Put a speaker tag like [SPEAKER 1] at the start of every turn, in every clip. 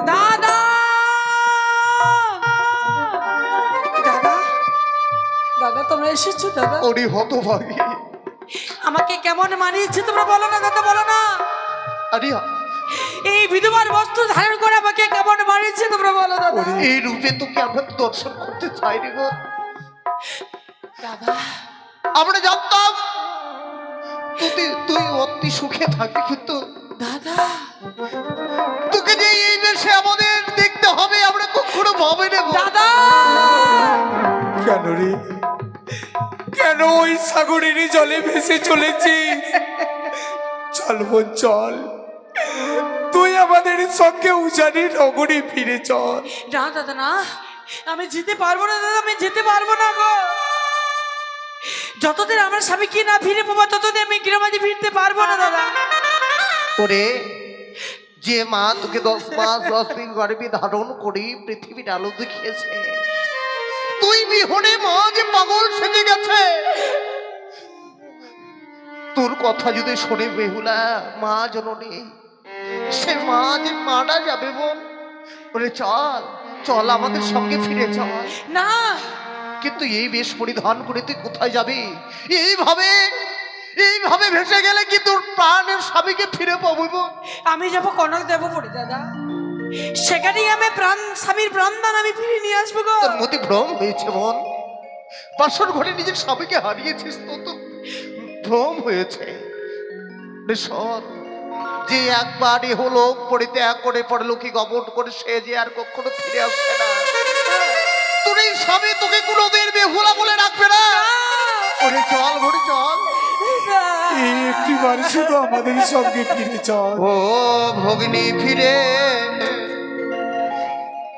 [SPEAKER 1] দাদা দাদা দাদা তোমরা এসেছো দাদা?
[SPEAKER 2] ওরে হতভাগী,
[SPEAKER 1] আমাকে কেমন মানিয়েছে তোমরা বলো না দাদা, বলো না।
[SPEAKER 2] আরে
[SPEAKER 1] এই বিধবার বস্ত্র ধারণ করে আমাকে কেমন মানিয়েছে তোমরা বলো দাদা।
[SPEAKER 2] এই রূপে তোকে আমরা দর্শন করতে চাই রে গো
[SPEAKER 1] দাদা।
[SPEAKER 2] আমরা জানতাম তুই অতি সুখে থাকবি, কিন্তু
[SPEAKER 1] দাদা
[SPEAKER 2] তোকে যে এই বেশে আমাদের দেখতে হবে আমরা কখনো ভাবি নেব।
[SPEAKER 1] দাদা
[SPEAKER 3] কেন রে, কেন ওই সাগরেরই জলে ভেসে চলেছিস? চল বোন চল, তুই আমাদের সঙ্গে উজানি নগরে ফিরে চল।
[SPEAKER 1] না দাদা না, আমি যেতে পারবো না দাদা, আমি যেতে পারবো না গো। যতদিন আমার স্বামীকে না ফিরে পাবো ততদিন আমি গ্রামাতে ফিরতে পারবো না দাদা।
[SPEAKER 2] ওরে যে মা তোকে 10 মাস 10 দিন গর্ভে ধারণ করে পৃথিবীর আলো দেখিয়েছে, তুই বিহনে মা যে পাগল সেজে গেছে। তোর কথা যদি শোনে বেহুলা মা জননী, সে মা যে মারা যাবে বোন। ওরে চল চল আমাদের সঙ্গে ফিরে চল।
[SPEAKER 1] না
[SPEAKER 2] কিন্তু এই বেশ পরিধান করে তুই কোথায় যাবি? এইভাবে ভেসে গেলে কি তোর প্রাণের স্বামীকে ফিরে পাবো বোন?
[SPEAKER 1] আমি যাবো কনক দেবপুরে দাদা, সেখানেই আমি স্বামীর প্রাণদান আমি ফিরে নিয়ে আসবো গো।
[SPEAKER 2] তোর মতি ভ্রম হয়েছে বোন, বাসর ঘরে নিজের স্বামীকে হারিয়েছিস তো, তো ভ্রম হয়েছে রে শোন। যে একবার হলো পরিত্যাগ করে পরলোকে গমন করে সে যে আর কখনো ফিরে আসবে না। তোর এই স্বামী তোকে কোনোদিন বেহুলা বলে রাখবে না। ওরে চল ঘরে চল,
[SPEAKER 3] এই একটিবার শুধু আমাদের সঙ্গে ফিরে চল।
[SPEAKER 2] ও ভগ্নী ফিরে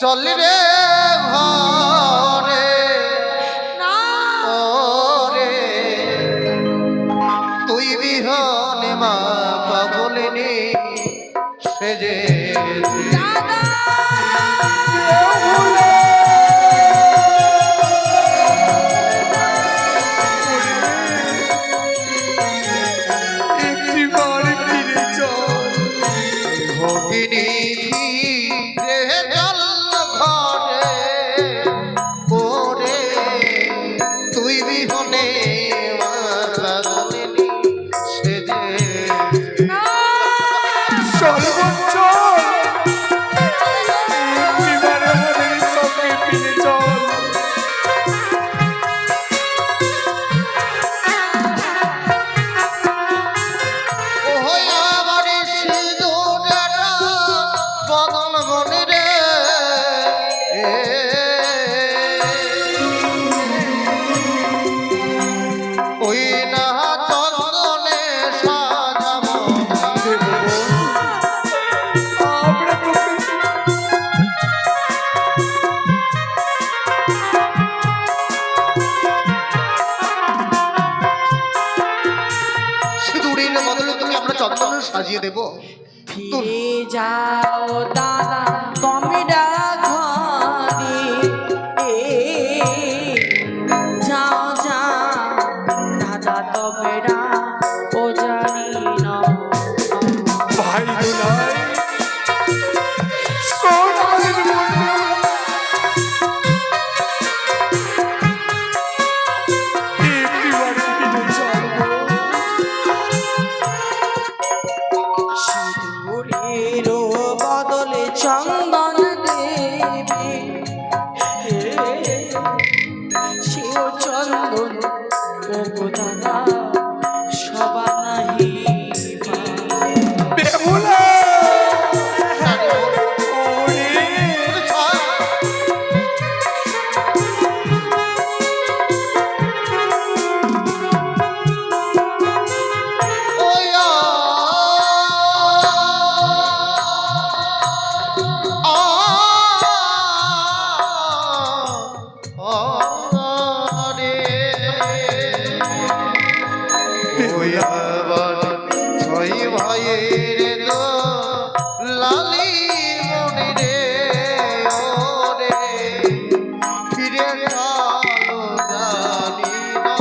[SPEAKER 2] চল রে ঘরে।
[SPEAKER 1] না
[SPEAKER 2] ওরে তুই বিহনে মা পাগলিনী সেজে
[SPEAKER 1] দাদা
[SPEAKER 3] একটিবার ফিরে চল।
[SPEAKER 2] ভগিনী ফিরে চল ঘরে। ওরে তুই বিহনে মা পাগলিনী সেজে
[SPEAKER 3] চল বোন চল, একটিবার আমাদের সঙ্গে ফিরে চল। আমরা তোকে
[SPEAKER 2] সিঁদুরের বদলে তোকে আমরা চন্দন সাজিয়ে দেবো।
[SPEAKER 1] ফিরে যাও দাদা তোমরা ঘরে, যাও যাও দাদা তোমরা ও জানি না।
[SPEAKER 3] ভাই দুলাই শোন আমাদের বন্ধু, একটিবার ফিরে চল বোন।
[SPEAKER 1] সিঁদুরের বদলে চন্দন দেবে, সেও চন্দন ও গো দাদা সবা নাহি
[SPEAKER 3] বেহুলা ওরে
[SPEAKER 2] ভাইয়ের লালি মনে রে। ওরে ফিরে চলো জানি না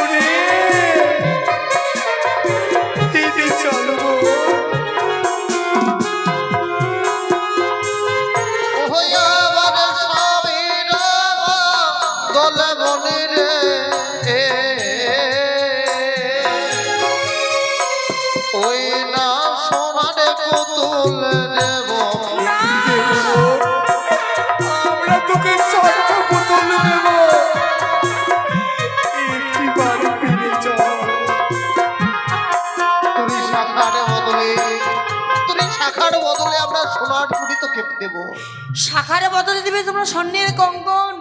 [SPEAKER 3] ওরে
[SPEAKER 2] বদলে মনে রে ওই না সমানে পুতুল দেব
[SPEAKER 3] আমরা তোকে স্বর্ণ পুতুল দেব একটিবার ফিরে যাও
[SPEAKER 2] তুই শাখার বদলে আমরা সোনার চুড়ি তোকে দেব
[SPEAKER 1] শাখার বদলে দিবে তোমরা স্বর্ণের কঙ্কন,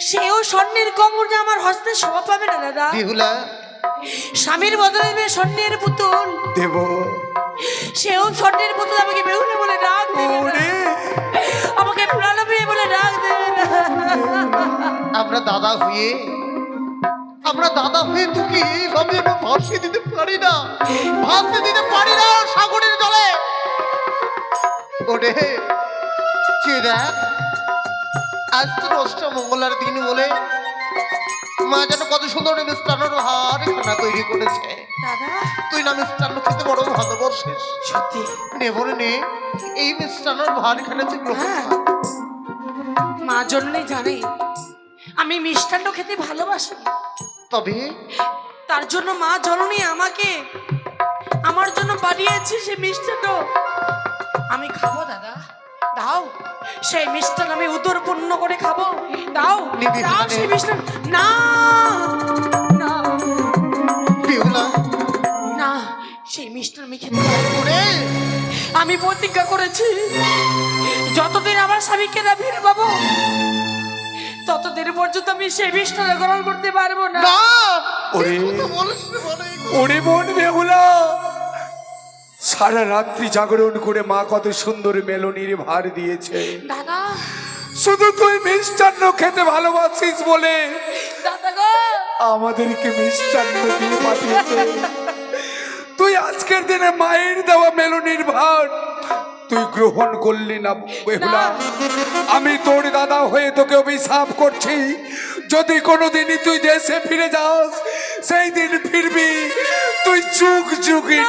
[SPEAKER 1] সেও স্বর্ণের কঙ্কন যে আমার হস্তে শোভা পাবে না দাদা।
[SPEAKER 2] বিহুলা
[SPEAKER 1] স্বামীর বদলে দিবে স্বর্ণের পুতুল,
[SPEAKER 3] দেব
[SPEAKER 1] সেও স্বর্ণের পুতুল আমাকে বেহুলা বলে ডাক দেবে না।
[SPEAKER 3] ওরে
[SPEAKER 1] আমাকে প্রাণবী বলে ডাক দেবে না।
[SPEAKER 2] আমরা দাদা হয়ে তোকে এইভাবে আমরা ভাসিয়ে দিতে পারি না, ভাসতে দিতে পারি না সাগরের জলে। ওরে চেয়ে দেখ, আজ তোর অষ্টমঙ্গলার দিন বলে মা যেন কত সুন্দর মিষ্টান্নর হার খানা তৈরি করেছে।
[SPEAKER 1] দাদা
[SPEAKER 2] তুই না মিষ্টান্ন খেতে বড় ভালোবাসিস,
[SPEAKER 1] সত্যি
[SPEAKER 2] নে বলে নে এই মিষ্টান্নর ভার খানা তুই গ্রহণ
[SPEAKER 1] হ্যাঁ।
[SPEAKER 2] কর।
[SPEAKER 1] মা জন্যই জানে আমি মিষ্টান্ন খেতে ভালোবাসি,
[SPEAKER 2] তবে
[SPEAKER 1] তার জন্য মা জননী আমাকে আমার জন্য বানিয়েছে সে মিষ্টান্ন আমি খাবো। দাদা দাও সেই মিষ্টান্ন, আমি উদর পূর্ণ করে খাবো। দাও
[SPEAKER 2] নিবি
[SPEAKER 1] দাও
[SPEAKER 2] মানে?
[SPEAKER 1] সেই মিষ্টান্ন। না না
[SPEAKER 2] বিহুলা
[SPEAKER 1] না, সেই মিষ্টান্ন আমি খেতে পারবো না।
[SPEAKER 2] ওরে
[SPEAKER 1] আমি প্রতিজ্ঞা করেছি যতদিন আমার স্বামীকে না ফিরে পাবো ততদিন পর্যন্ত আমি সেই মিষ্টান্ন গ্রহণ করতে পারবো না।
[SPEAKER 2] না
[SPEAKER 3] ওরে
[SPEAKER 2] এই কথা বলিস না বলে।
[SPEAKER 3] ওরে বোন বেহুলা, সারা রাত্রি জাগরণ করে মা কত সুন্দর মেলনির ভার দিয়েছে।
[SPEAKER 1] দাদা
[SPEAKER 3] শুধু তুই মিষ্টান্ন খেতে ভালোবাসিস বলে
[SPEAKER 1] দাদা গো
[SPEAKER 3] আমাদেরকে মিষ্টান্ন দিয়ে পাঠিয়েছে। তুই আজকের দিনে মায়ের দেওয়া মেলনির ভার তুই গ্রহণ করলি না বেহুলা। আমি তোর দাদা হয়ে তোকে অভিশাপ করছি, যদি কোনোদিনই তুই দেশে ফিরে যাস সেই দিন ফিরবি তুই যুগ যুগে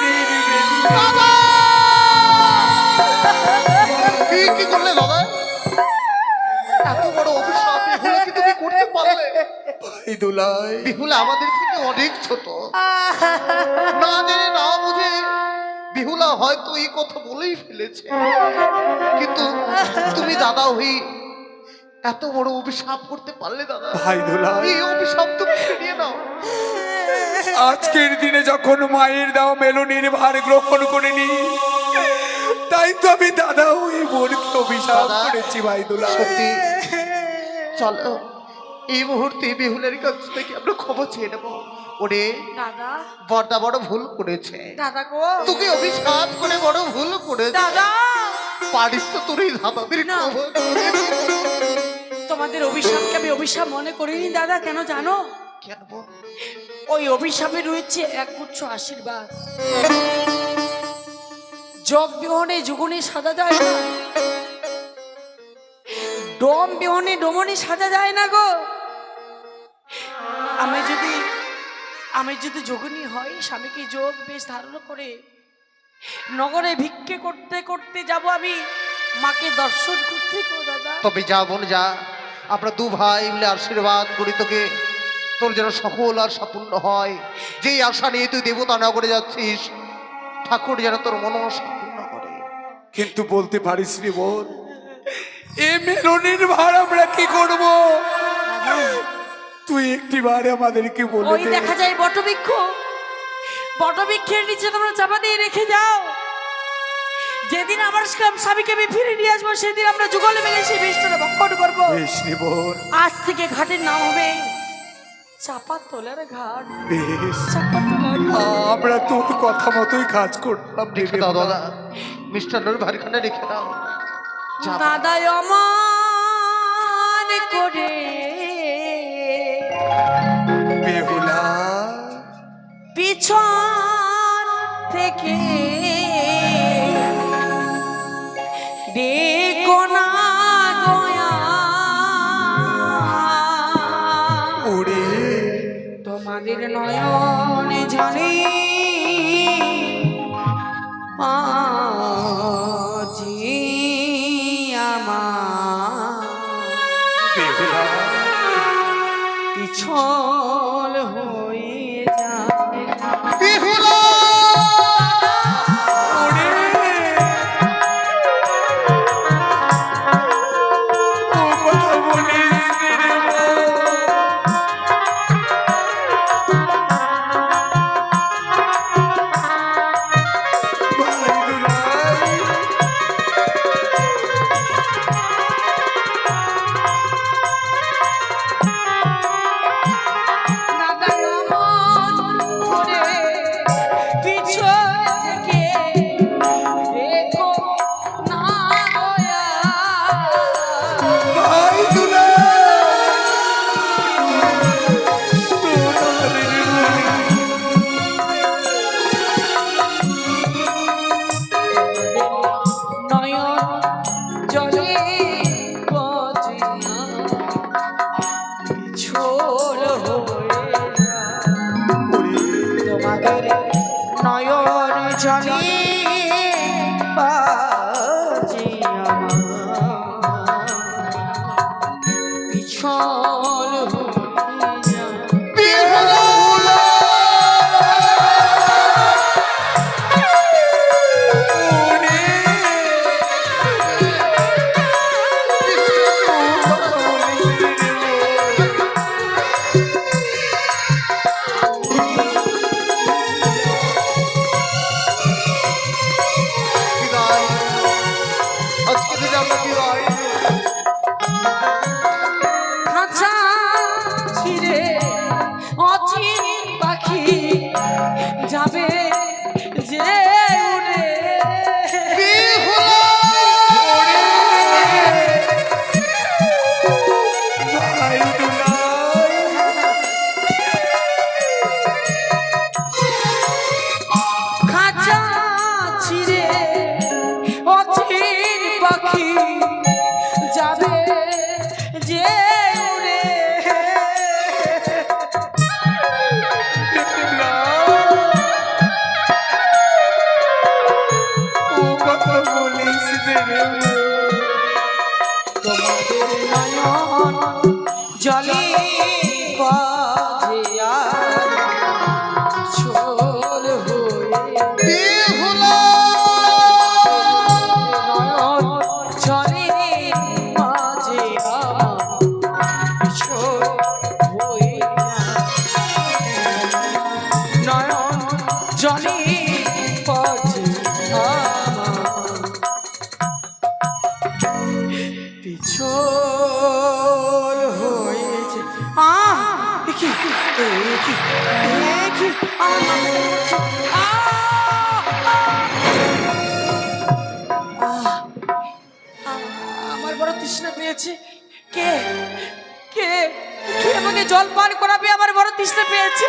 [SPEAKER 2] কি করলে দাদা? এত বড় অভিশাপ বিহুলা কি তুমি করতে পারলে?
[SPEAKER 3] দুলাই
[SPEAKER 2] বিহুলা আমাদের থেকে অনেক ছোট, না জেনে না বুঝে বিহুলা হয়তো এই কথা বলেই ফেলেছে, কিন্তু তুমি দাদা হই এত বড় অভিশাপ করতে পারলে দাদা?
[SPEAKER 3] ভাই দুলাই,
[SPEAKER 2] এই অভিশাপ তুমি ফিরিয়ে নাও।
[SPEAKER 3] আজকের দিনে যখন মায়ের দেওয়া মেলনির ভার গ্রহণ করিনি, তাই তো আমি দাদা হয়ে বোনকে অভিশাপ
[SPEAKER 2] দাদা,
[SPEAKER 3] করেছি। ভাই দুলাই
[SPEAKER 2] সত্যি চলো এই মুহূর্তে বিহুলের কাছ থেকে আমরা খবর চেয়ে নেবো। ওরে
[SPEAKER 1] দাদা
[SPEAKER 2] বড়দা বড় ভুল করেছে,
[SPEAKER 1] দাদা গো
[SPEAKER 2] তোকে অভিশাপ করে বড় ভুল করেছে।
[SPEAKER 1] দাদা
[SPEAKER 2] পারিস তো তোর এই দাদাদের
[SPEAKER 1] না।
[SPEAKER 2] খবর।
[SPEAKER 1] তোমাদের অভিশাপকে আমি অভিশাপ মনে করিনি দাদা, কেন জানো?
[SPEAKER 2] কেন বল?
[SPEAKER 1] ওই অভিশাপে রয়েছে একগুচ্ছ আশীর্বাদ। জগ বিহনে যুগনি সাজা যায় না, ডোম বিহনে ডোমনি সাজা যায় না গো। আমি যদি যোগিনী হয়, স্বামীকে যোগ বেশ ধারণ করে নগরে ভিক্ষে করতে করতে যাব আমি মাকে দর্শন করতে গো দাদা।
[SPEAKER 2] তবে যা বোন যা, আমরা দু ভাই মিলে আশীর্বাদ করি তোকে, তোর যেন সকল আর সাফল্য হয়। যেই আশা নিয়ে তুই দেবতা নগরে যাচ্ছিস, ঠাকুর যেন তোর মনোবাসা পূর্ণ করে।
[SPEAKER 3] কিন্তু বলতে পারিস নি বোন, এ মেলনির ভার আমরা কি করব? তুই একটিবার আমাদেরকে বলে
[SPEAKER 1] ওই
[SPEAKER 3] দে।
[SPEAKER 1] দেখা যায় বটবৃক্ষ, বটবৃক্ষের নিচে তোমরা চাপা দিয়ে রেখে যাও। যেদিন আমার স্বামীকে আমি ফিরে নিয়ে আসবো সেদিন আমরা যুগলে মিলে সেই মিষ্টান্ন ভক্ষণ করবো।
[SPEAKER 3] বেশ রে বোন,
[SPEAKER 1] আজ থেকে ঘাটের নাম হবে চাপা তোলার ঘাট।
[SPEAKER 3] বেশ।
[SPEAKER 1] চাপা তোলার ঘাট।
[SPEAKER 3] আমরা তোর কথা মতোই কাজ করলাম।
[SPEAKER 2] রেখে দাও দাদা, মিষ্টান্নর ভারখানা রেখে দাও। যা বাবা।
[SPEAKER 1] দাদাই অমান করে
[SPEAKER 3] বেহুলা
[SPEAKER 1] পিছন থেকে দেখো না গয়া
[SPEAKER 3] ওরে
[SPEAKER 1] তোমাদের নয়নে জানি আজি আমার
[SPEAKER 3] বেহুলা
[SPEAKER 1] পিছল হয়ে যায়।
[SPEAKER 2] বিহুলা
[SPEAKER 3] ওরে ও কথা বলিস রে ভাই দুলাই
[SPEAKER 1] দাদা নমন করে পিছন থেকে দেখো না দয়া।
[SPEAKER 3] ভাই দুলাই তোরা রে
[SPEAKER 1] নয়ন জলে বাজিয়া পিছল হয়ে যায়। তোমাদের নয়ন জলে বাজিয়া পিছল হয়ে যায়।
[SPEAKER 2] বিহুলা বিদায় আজকে দিনে আমরা বিদায়
[SPEAKER 1] খাঁচা ছিঁড়ে অচিন পাখি যাবে যে উড়ে।
[SPEAKER 3] ভাই দুলাই
[SPEAKER 1] খাঁচা ছিঁড়ে অচিন পাখি যাবে যে উড়ে।
[SPEAKER 3] ও কথা বলিস রে
[SPEAKER 1] তোমাদের নয়ন জলে বাজিয়া ছোল হয়ে
[SPEAKER 2] বিহুলা
[SPEAKER 1] নয়ন জলে বাজিয়া ছোল হয়ে নয়ন জলে বাজিয়া পিছল হয়েছে। কি আমার আমার বড় তৃষ্ণা পেয়েছে। কে কে কে আমাকে জল পান করাবে? আমার বড় তৃষ্ণা পেয়েছে।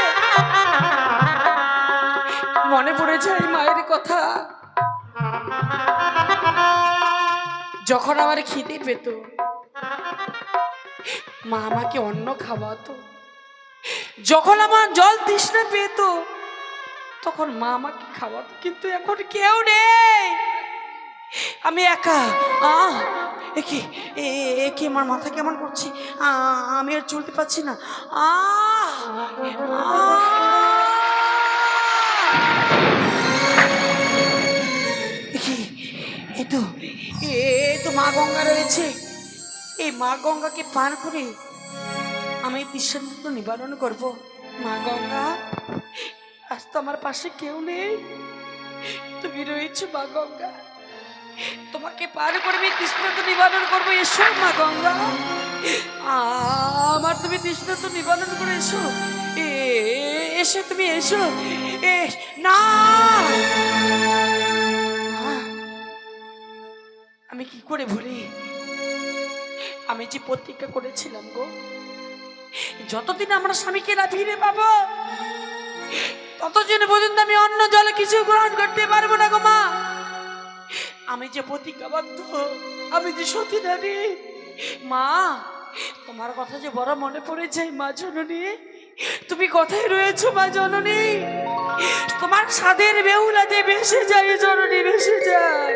[SPEAKER 1] মনে পড়ে যায় মায়ের কথা। যখন আমার খিদে পেত মা আমাকে অন্ন খাওয়াতো। যখন আমার জল তৃষ্ণা পেত তখন মা আমাকে খাওয়াতো। কিন্তু এখন কেউ নেই, আমি একা। একে একে আমার মাথা কেমন করছে, আমি আর চলতে পারছি না। এ তো মা গঙ্গা রয়েছে। এই মা গঙ্গাকে পার করে আমি তৃষ্ণার্ত নিবারণ করব। মা গঙ্গা, আজ তো আমার পাশে কেউ নেই, তুমি রয়েছে মা গঙ্গা। তোমাকে পার করে আমি তৃষ্ণার্ত নিবারণ করবো। এসো মা গঙ্গা, আমার তুমি তৃষ্ণার্ত নিবারণ করে এসো। এসো তুমি এসো। না, আমি কি করে ভুলি? আমি যে প্রতিজ্ঞা করেছিলাম গো, যতদিন আমরা স্বামীকে না ফিরে পাবো ততদিন পর্যন্ত আমি অন্য জলে কিছু গ্রহণ করতে পারবো না গো মা। আমি যে প্রতিজ্ঞাবদ্ধ, আমি যে সতী নারী। মা, তোমার কথা যে বড় মনে পড়ে যায় মা জননী। তুমি কোথায় রয়েছো মা জননী? তোমার সাদের বেহুলা যে ভেসে যায় জননী, ভেসে যায়।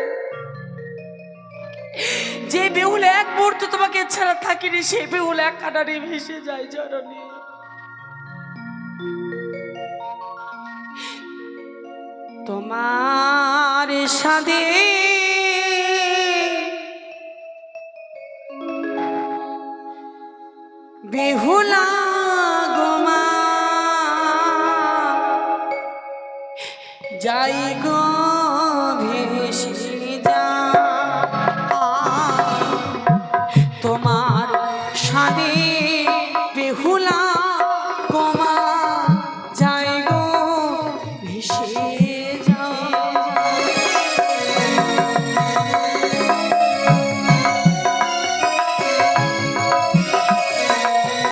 [SPEAKER 1] যে বেহুল এক মুহূর্ত তোমাকে ছাড়া থাকিনি, সেই বেহুল এক কাটারে ভেসে যায় জননী। তোমার সাদে বেহুলা গোমা যাই গো